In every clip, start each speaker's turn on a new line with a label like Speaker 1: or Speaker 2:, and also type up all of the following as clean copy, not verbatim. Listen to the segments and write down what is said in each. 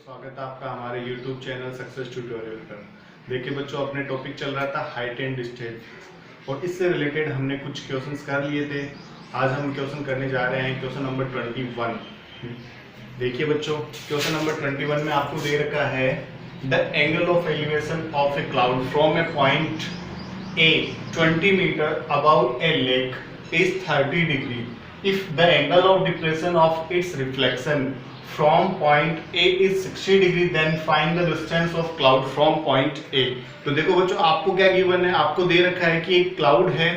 Speaker 1: स्वागत है आपका हमारे YouTube चैनल सक्सेस ट्यूटोरियल पर। देखिए बच्चों, अपने टॉपिक चल रहा था हाइट एंड डिस्टेंस और इससे रिलेटेड हमने कुछ क्वेश्चंस कर लिए थे। आज हम क्वेश्चन करने जा रहे हैं क्वेश्चन नंबर 21। देखिए बच्चों, क्वेश्चन नंबर 21 में आपको दे रखा है the angle of elevation of a cloud from a point A 20 metre about a lake is 30 degree if the angle of depression of its reflection from point A is 60 degree, then find the distance of cloud from point A। तो देखो बच्चों, आपको क्या given है, आपको दे रखा है कि एक क्लाउड है,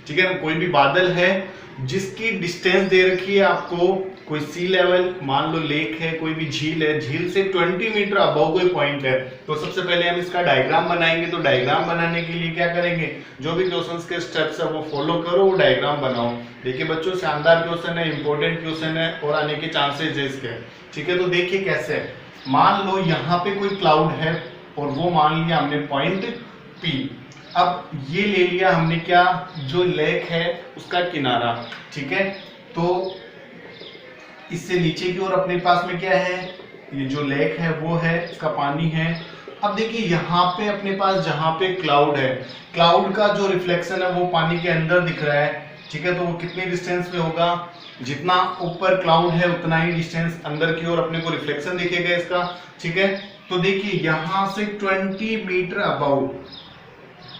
Speaker 1: ठीक है ना, कोई भी बादल है जिसकी डिस्टेंस दे रखी है आपको, कोई सी लेवल, मान लो लेक है, कोई भी झील है, झील से 20 मीटर अबव कोई पॉइंट है। तो सबसे पहले हम इसका डायग्राम बनाएंगे। तो डायग्राम बनाने के लिए क्या करेंगे, जो भी क्वेश्चंस के स्टेप्स है वो फॉलो करो, वो डायग्राम बनाओ। देखिए बच्चों, शानदार क्वेश्चन है, इंपॉर्टेंट क्वेश्चन है और आने के चांसेस है इसके, ठीक है। तो देखिए कैसे है, मान लो यहाँ पे कोई क्लाउड है और वो मान लिया हमने पॉइंट P। अब ये ले लिया हमने क्या, जो लेक है उसका किनारा, ठीक है। तो इससे नीचे की ओर अपने पास में क्या है, ये जो लेक है वो है, इसका पानी है। अब देखिए यहाँ पे अपने पास जहाँ पे क्लाउड है, क्लाउड का जो रिफ्लेक्शन है वो पानी के अंदर दिख रहा है, ठीक है। तो वो कितने डिस्टेंस पे होगा, जितना ऊपर क्लाउड है उतना ही डिस्टेंस अंदर की ओर अपने को रिफ्लेक्शन दिखेगा इसका, ठीक है। तो देखिए यहाँ से 20 मीटर अबाउ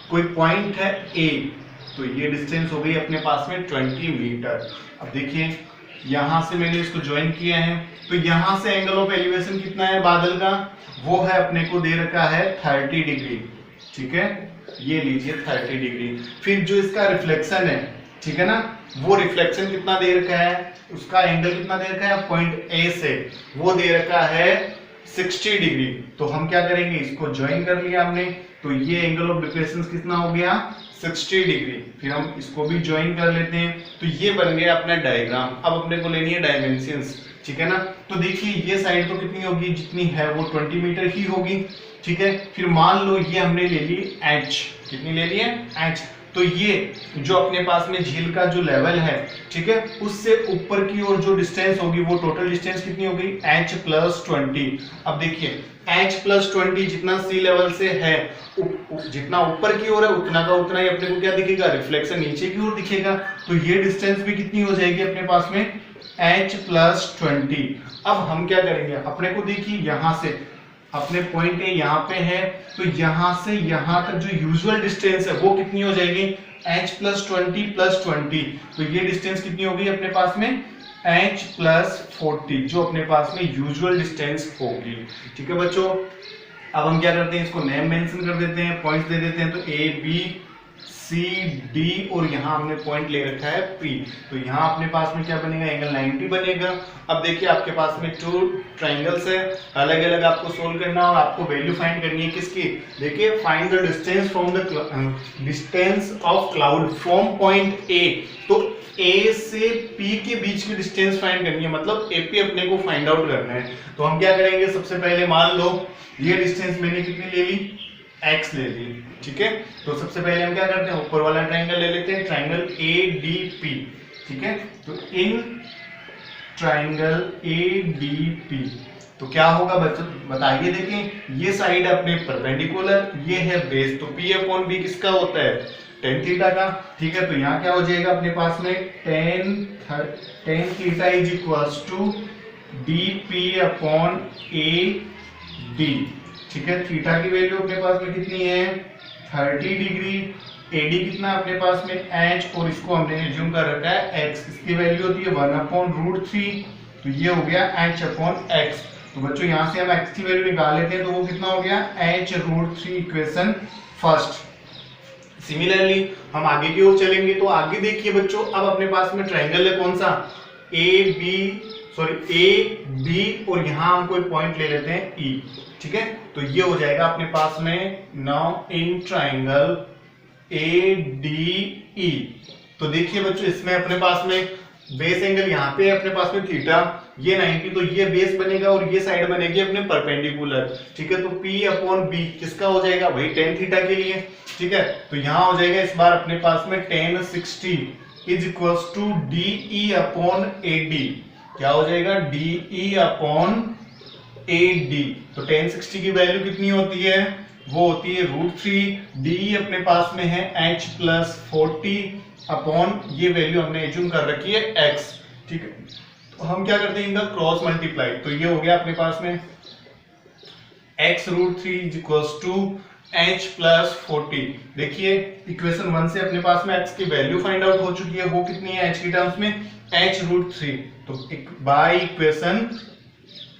Speaker 1: कोई पॉइंट है A, तो ये डिस्टेंस हो गई अपने पास में 20 मीटर। अब देखिए यहां से मैंने इसको ज्वाइन किया है, तो यहां से एंगल ऑफ एलिवेशन कितना है बादल का, वो है अपने को दे रखा है 30 डिग्री, ठीक है। ये लीजिए 30 डिग्री। फिर जो इसका रिफ्लेक्शन है, ठीक है ना, वो रिफ्लेक्शन कितना दे रखा है, उसका एंगल कितना दे रखा है पॉइंट A से, वो दे रखा है 60 डिग्री। तो हम क्या करेंगे, इसको ज्वाइन कर लिया हमने, तो ये एंगल ऑफ डिप्रेशन कितना हो गया 60 डिग्री। फिर हम इसको भी ज्वाइन कर लेते हैं, तो ये बन गया अपना डायग्राम। अब अपने को लेनी है डायमेंशंस, ठीक है ना। तो देखिए ये साइड तो कितनी होगी, जितनी है वो 20 मीटर ही होगी, ठीक है। फिर मान लो ये हमने ले ली H, कितनी ले ली है H। तो ये जो अपने पास में झील का जो लेवल है, ठीक है, उससे ऊपर की ओर जो डिस्टेंस होगी वो टोटल डिस्टेंस कितनी होगी H + 20। अब देखिए H + 20 जितना सी लेवल से है, जितना ऊपर की ओर है उतना का उतना ही अपने को क्या दिखेगा, रिफ्लेक्शन नीचे की ओर दिखेगा। तो ये डिस्टेंस भी कितनी हो जाएगी अपने पास में H + 20। अब हम क्या करेंगे, अपने को देखिए यहाँ से अपने पॉइंट ए यहाँ पे है, तो यहाँ से यहाँ तक जो यूजुअल डिस्टेंस है वो कितनी हो जाएगी H + 20 + 20। तो ये डिस्टेंस कितनी होगी अपने पास में H + 40, जो अपने पास में यूजुअल डिस्टेंस होगी, ठीक है बच्चों। अब हम क्या करते हैं, इसको नेम मेंशन कर देते हैं, पॉइंट्स दे देते हैं। तो A B C D और यहाँ हमने पॉइंट ले रखा है P। तो यहाँ अपने पास में क्या बनेगा, एंगल 90 बनेगा। अब देखिए आपके पास में 2 ट्राइंगल्स है, अलग अलग आपको सोल्व करना और आपको वैल्यू फाइंड करनी है किसकी। देखिए find the distance from the distance of cloud from point A। तो A से P के बीच की डिस्टेंस फाइंड करनी है, मतलब AP अपने को फाइंड आउट करना है। तो हम क्या करेंगे, सबसे पहले मान लो ये डिस्टेंस मैंने कितनी ले ली, X ले ली, ठीक है। तो सबसे पहले हम क्या करते हैं, ऊपर वाला ट्राइंगल ले लेते हैं, ट्राइंगल ADP, ठीक है। तो इन ट्राइंगल ADP तो क्या होगा बच्चों बताइए। देखिए ये साइड अपने परपेंडिकुलर, ये है बेस, तो P/B किसका होता है, tan थीटा का, ठीक है। तो यहाँ क्या हो जाएगा अपने पास में tan थीटा = DP/AD, ठीक है। थीटा की वैल्यू अपने पास में कितनी है 30 डिग्री, AD कितना अपने पास में H और इसको हमने एज्यूम कर रखा है X, इसकी वैल्यू होती है 1/√3। तो ये हो गया H/X। तो बच्चों यहाँ से हम X की वैल्यू निकाल लेते हैं, तो वो कितना हो गया H√3, इक्वेशन फर्स्ट। सिमिलरली हम आगे की ओर चलेंगे, तो आगे देखिए बच्चों, अब अपने पास में ट्राइंगल है कौन सा, A B और यहाँ हम कोई पॉइंट ले लेते हैं E, ठीक है। तो ये हो जाएगा अपने पास में नाउ इन ट्राइंगल ADE। तो देखिए बच्चों, इसमें अपने पास में बेस एंगल यहाँ पे अपने पास में थीटा, ये 90, तो ये बेस बनेगा और ये साइड बनेगी अपने परपेंडिकुलर, ठीक है। तो P/B किसका हो जाएगा, वही tan थीटा के लिए, ठीक है। तो यहाँ हो जाएगा इस बार अपने पास में tan 60 = DE/AD। क्या हो जाएगा, DE/AD AD। तो tan 60 की वैल्यू कितनी होती है, वो होती है √3। D अपने पास में है H प्लस 40 अपॉन ये वैल्यू हमने एज्यूम कर रखी है X, ठीक है। तो हम क्या करते हैं, इनका क्रॉस मल्टीप्लाई, तो ये हो गया अपने पास में x √3 is equals to h plus 40। देखिए इक्वेशन 1 से अपने पास में x की वैल्यू फाइंड आउट हो चुकी है, वो कितनी है h की टर्म्स में, h √3। तो बाय इक्वेशन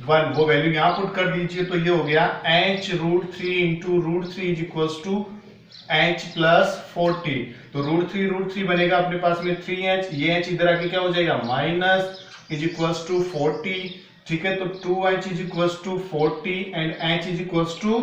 Speaker 1: 1 वो वैल्यू यहां पुट कर दीजिए, तो ये हो गया h √3 into √3 is equals to h plus 40। तो √3 बनेगा अपने पास में 3h, ये h इधर आके क्या हो जाएगा माइनस इज इक्वल्स टू 40, ठीक है। तो 2h is equals to 40 and h is equals to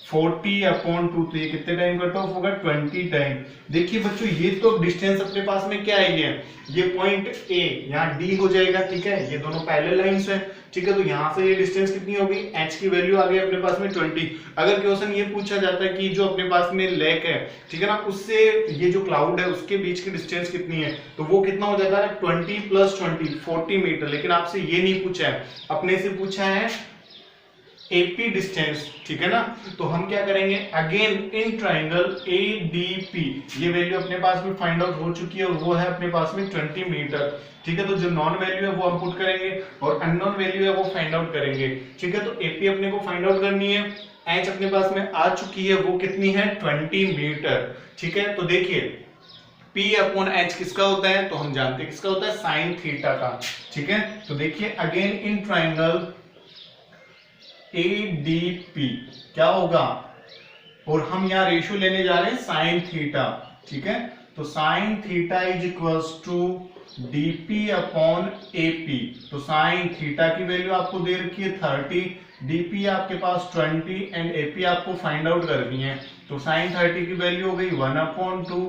Speaker 1: 40 upon 2। तो ये कितने टाइम कट ऑफ होगा, 20 टाइम। देखिए बच्चों ये तो डिस्टेंस अपने पास में क्या है, ये पॉइंट A, यहाँ D हो जाएगा, ठीक है। ये दोनों पैरेलल लाइंस है, ठीक है। तो यहाँ से ये डिस्टेंस कितनी होगी, h की वैल्यू आ गई अपने पास में 20। अगर क्वेश्चन ये पूछा जाता है कि जो अपने पास में लेक है, ठीक है ना, उससे ये जो क्लाउड है उसके बीच की डिस्टेंस कितनी है, तो वो कितना हो जाता है 20 प्लस 20 40 मीटर। लेकिन आपसे ये नहीं पूछा है, अपने से पूछा है AP डिस्टेंस, ठीक है ना। तो हम क्या करेंगे, अगेन इन ट्राइंगल ADP ये वैल्यू अपने पास में फाइंड आउट हो चुकी है और वो है अपने पास में 20 मीटर, ठीक है। तो जो नॉन वैल्यू है वो हम पुट करेंगे और अननोन वैल्यू है वो फाइंड आउट करेंगे, ठीक है। तो AP अपने को फाइंड आउट करनी है, H अपने पास में आ चुकी है, वो कितनी है 20 मीटर, ठीक है। तो देखिए P अपॉन H किसका होता है, तो हम जानते हैं किसका होता है, साइन थीटा का, ठीक है। तो देखिए अगेन इन ट्राइंगल ADP क्या होगा, और हम यहाँ रेशियो लेने जा रहे हैं साइन थीटा, ठीक है। तो sine theta is equals to DP upon AP। तो साइन थीटा की वैल्यू आपको दे रखी है 30, DP आपके पास 20 एंड AP आपको फाइंड आउट करनी है। तो साइन 30 की वैल्यू हो गई 1/2,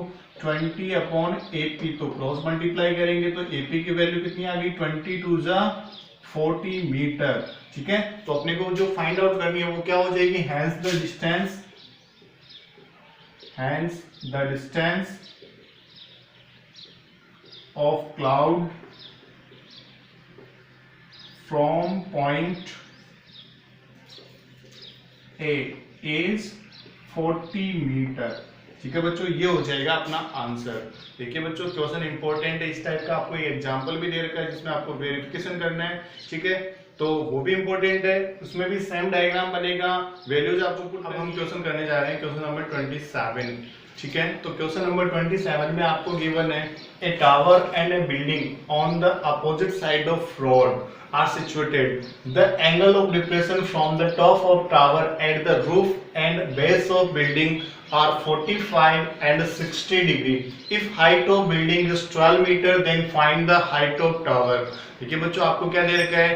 Speaker 1: 20 अपॉन AP। तो क्रॉस मल्टीप्लाई करेंगे तो AP की वैल्यू कितनी आ गई, 20 × 40 मीटर, ठीक है। तो अपने को जो फाइंड आउट करनी है वो क्या हो जाएगी, hence the distance of cloud from point A is 40 metre, ठीक है बच्चों। ये हो जाएगा अपना आंसर। देखिए बच्चों क्वेश्चन इंपॉर्टेंट है इस टाइप का, आपको एक एग्जांपल भी दे रखा है जिसमें आपको वेरिफिकेशन करना है, ठीक है। तो वो भी इंपॉर्टेंट है, उसमें भी सेम डायग्राम बनेगा, वैल्यूज आपको। अब हम क्वेश्चन करने जा रहे हैं क्वेश्चन नंबर 27, ठीक है। तो क्वेश्चन नंबर 27 में आपको गिवन है ए tower and A building on the opposite side of road are situated. The angle of depression from the top of tower at the roof and base of building are 45 and 60 degree. If height of building is 12 meter, then find the height of tower. देखिए बच्चों आपको क्या दे रखा है,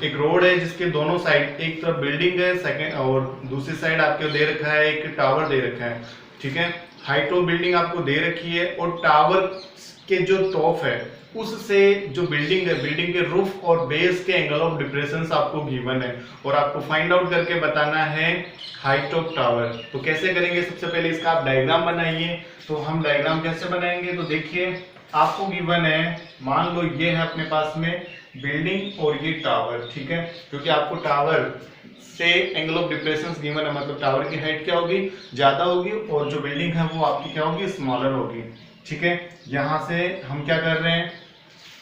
Speaker 1: एक road है जिसके दोनों साइड, एक तरफ बिल्डिंग है सेकंड और दूसरी साइड आपको दे रखा है एक टावर दे रखा है, ठीक है। हाइट ऑफ बिल्डिंग आपको दे रखी है और टावर के जो टॉप है उससे जो बिल्डिंग है, बिल्डिंग के रूफ और बेस के एंगल ऑफ डिप्रेशन आपको गिवन है और आपको फाइंड आउट करके बताना है हाइट ऑफ टावर। तो कैसे करेंगे, सबसे पहले इसका आप डायग्राम बनाइए। तो हम डायग्राम कैसे बनाएंगे, तो देखिए आपको गिवन है, मान लो ये है अपने पास में बिल्डिंग और ये टावर, ठीक है। क्योंकि आपको टावर से एंगल ऑफ डिप्रेशन गिवन है, मतलब टावर की हाइट क्या होगी, ज्यादा होगी और जो बिल्डिंग है वो आपकी क्या होगी, स्मॉलर होगी, ठीक है। यहाँ से हम क्या कर रहे हैं,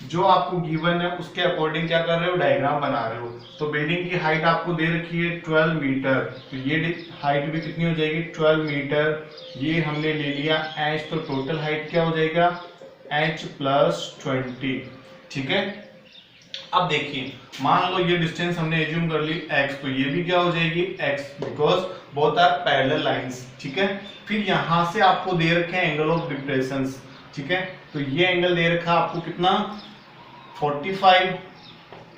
Speaker 1: जो आपको गिवन है उसके अकॉर्डिंग क्या कर रहे हो, डायग्राम बना रहे हो। तो बिल्डिंग की हाइट आपको दे रखी है 12 मीटर, तो ये हाइट भी कितनी हो जाएगी 12 मीटर। ये हमने ले लिया h, तो टोटल हाइट क्या हो जाएगा h प्लस 20, ठीक है। अब देखिए मान लो ये डिस्टेंस हमने एज्यूम कर ली x, तो ये भी क्या हो जाएगी x, because both are parallel lines, ठीक है। फिर यहां से आपको दे रखे हैं एंगल ऑफ डिप्रेशन, ठीक है। तो ये एंगल दे रखा आपको कितना 45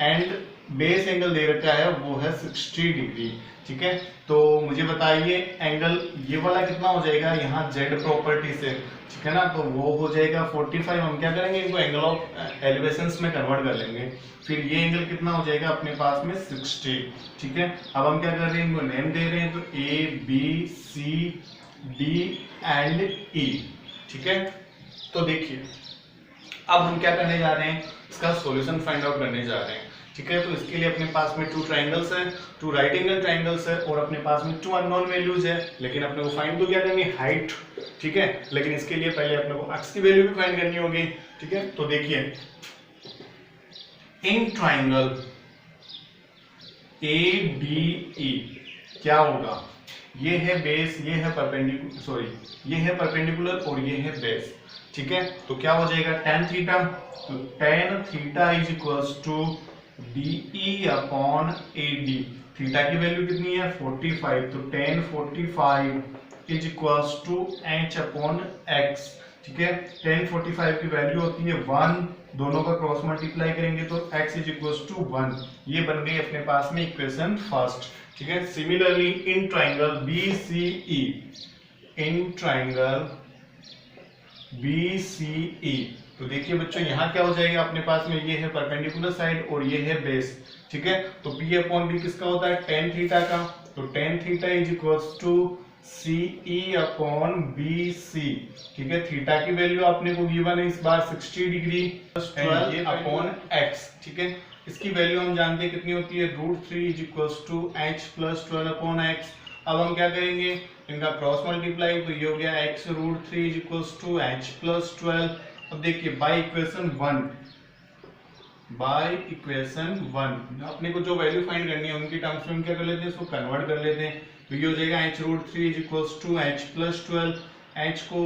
Speaker 1: एंड बेस एंगल दे रखा है वो है 60 डिग्री, ठीक है। तो मुझे बताइए एंगल ये वाला कितना हो जाएगा, यहाँ z प्रॉपर्टी से, ठीक है ना, तो वो हो जाएगा 45। हम क्या करेंगे, इनको एंगल ऑफ एलिवेशंस में कन्वर्ट कर लेंगे। फिर ये एंगल कितना हो जाएगा अपने पास में 60, ठीक है। अब हम क्या कर रहे हैं, इनको नेम दे रहे हैं, तो A B C D and E, ठीक है। तो देखिए अब हम क्या करने जा रहे हैं, इसका सॉल्यूशन फाइंड आउट करने जा रहे हैं। ठीक है, तो इसके लिए अपने पास में 2 ट्राइंगल्स है, 2 राइट एंगल ट्राइंगल्स है और अपने पास में 2 अननोन वैल्यूज है, लेकिन अपने को फाइंड तो क्या करनी है, हाइट। ठीक है, लेकिन इसके लिए पहले अपने को x की वैल्यू भी फाइंड करनी होगी। ठीक है, तो देखिए इन ट्राइंगल ADE क्या होगा, ये है बेस, ये है परपेंडिकुलर, सॉरी ये है परपेंडिकुलर और ये है बेस। ठीक है, तो क्या हो जाएगा tan थीटा, तो tan theta is equals to DE upon AD। Theta की वैल्यू कितनी है 45, तो tan 45 is equals to h upon x। ठीक है, tan 45 की वैल्यू होती है 1, दोनों का क्रॉस मल्टीप्लाई करेंगे तो x इज इक्वल्स टू 1। ये बन गई अपने पास में इक्वेशन फर्स्ट। ठीक है, similarly in triangle BCE, in triangle BCE, तो देखिए बच्चों यहाँ क्या हो जाएगा, अपने पास में ये है परपेंडिकुलर साइड और ये है बेस। ठीक है, तो P अपॉन B किसका होता है, tan थीटा का, तो tan theta is equals to CE upon BC। ठीक है, थीटा की वैल्यू आपने को गिवन है इस बार 60 डिग्री 12 अपॉन x। ठीक है, इसकी वैल्यू हम जानते हैं कितनी होती है, √3 is equals to h plus 12 upon x। अब हम क्या करेंगे, इनका क्रॉस मल्टीप्लाई, तो ये हो गया x √3 is equals to h plus 12। अब देखिए बाय इक्वेशन 1 अपने को जो वैल्यू फाइंड करनी है उनकी टर्म्स में हम क्या कर लेते हैं, इसको कन्वर्ट कर लेते हैं। तो ये हो जाएगा h √3 is equals to h plus 12। h को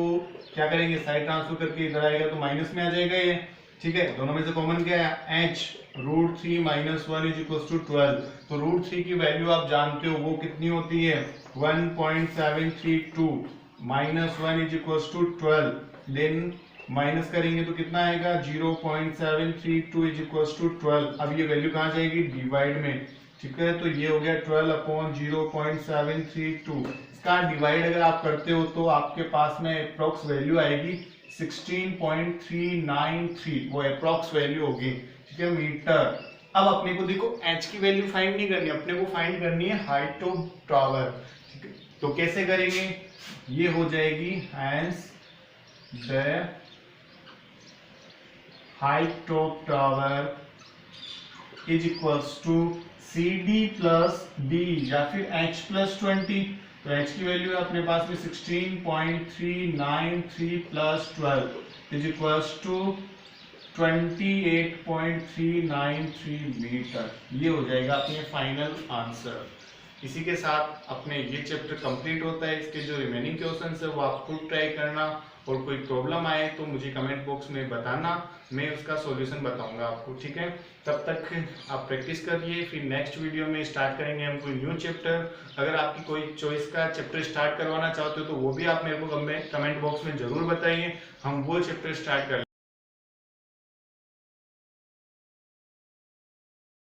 Speaker 1: क्या करेंगे, साइड ट्रांसफर करके इधर आएगा तो माइनस में आ जाएगा ये। ठीक है, दोनों में से कॉमन क्या है, h √3 minus 1 is equals to 12। तो √3 की वैल्यू आप जानते हो वो कितनी होती है 1.732 minus 1 is equals to 12, then minus करेंगे तो कितना आएगा 0.732 इज इक्वल्स टू 12। अब ये वैल्यू कहाँ जाएगी, डिवाइड में। ठीक है, तो ये हो गया 12 अपॉन 0.732। इसका डिवाइड अगर आप करते हो तो आपके पास में अप्रोक्स वैल्यू आएगी 16.393, वो अप्रोक्स वैल्यू होगी। ठीक है, मीटर। अब अपने को देखो h की वैल्यू फाइंड नहीं करनी, अपने को फाइंड करनी है हाइट ऑफ टावर। ठीक है, तो कैसे करेंगे, ये हो जाएगी hence the height of tower is equals to CD plus D या फिर h प्लस 20। तो h की वैल्यू है अपने पास में 16.393 plus 12 is equals to 28.393 metre. ये हो जाएगा अपने फाइनल आंसर। इसी के साथ अपने ये चैप्टर कंप्लीट होता है। इसके जो रिमेनिंग क्वेश्चंस है वो आप खुद ट्राई करना, और कोई प्रॉब्लम आए तो मुझे कमेंट बॉक्स में बताना, मैं उसका सॉल्यूशन बताऊंगा आपको। ठीक है, तब तक आप प्रैक्टिस करिए, फिर नेक्स्ट वीडियो में स्टार्ट करेंगे हम कोई न्यू चैप्टर। अगर आपकी कोई चॉइस का चैप्टर स्टार्ट करवाना चाहते हो तो वो भी आप मेरे को कमेंट बॉक्स में जरूर बताइए, हम वो चैप्टर स्टार्ट कर